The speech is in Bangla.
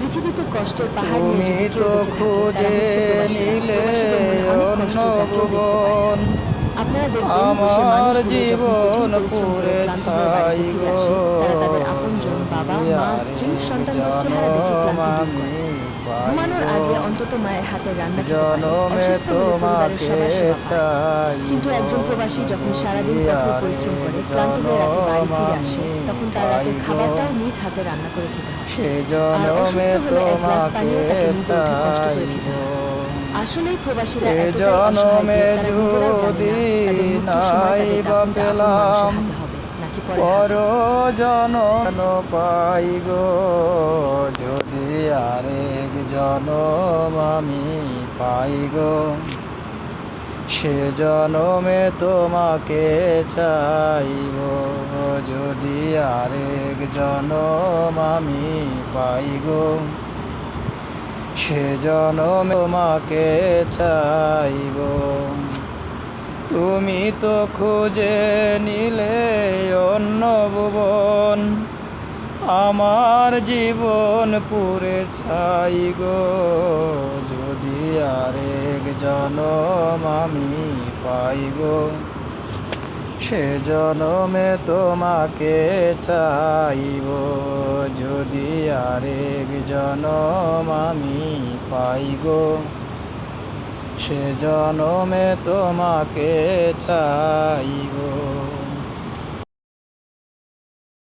পৃথিবীতে কষ্টের পাহাড় নিয়ে তুমি যদি কেউ তো বেঁচে থাকে তারা হচ্ছে খুঁজে প্রবাসীরা। নিলে প্রবাসীদের মনে অনেক কষ্ট অন্য যা কেউ দেখতে পায় না। ভুবন, আপনারা দেখবেন দেশের আমার মানুষগুলো যখন কঠিন জীবন পরিশ্রম করে পুরে ক্লান্ত হয়ে ছাই বাড়িতে ফিরে গো। আসে, তারা তাদের আপনজন বাবা, যদি মা, স্ত্রী, আরেক সন্তানদের চেহারা দেখে জনম ক্লান্তি দূর আমি করে। পাই ঘুমানোর গো, আগে অন্তত মায়ের হাতের রান্না খেতে পারে, জনমে অসুস্থ হলে পরিবারের তোমাকে সবার সেবা পায়। কিন্তু চাইব। একজন প্রবাসী যখন যদি সারাদিন কঠোর পরিশ্রম আরেক করে ক্লান্ত হয়ে রাতে বাড়ি জনম ফিরে আমি আসে, তখন তার পাই রাতের গো, খাবারটাও নিজ হাতে রান্না করে খেতে হয়। সে আর জনমে অসুস্থ হলে এক গ্লাস তোমাকে পানিও তাকে নিজে উঠে কষ্ট করে চাইব। খেতে হয়। আসলেই প্রবাসীরা এ এতটাই অসহায় যে জনমে তারা নিজেরাও জানে না যদি তাদের মৃত্যুর সময় নাই তাদের বা দাফনটা আপন মানুষের পেলাম, হাতে হবে নাকি পরের পর হাতে। জনম পাই গো, যদি আরেক জনম আমি পাই গো, সে জনমে তোমাকে চাইব। যদি আরেক জনম আমি পাই গো, সে জনমে তোমাকে চাইব। তুমি তো খুঁজে নিলে অন্য ভুবন, আমার জীবন পুরে ছাই গো, যদি আরেক জনম আমি পাই গো, সে জনমে তোমাকে চাইব। যদি আরেক জনম আমি পাই গো, সে জনমে তোমাকে চাইব।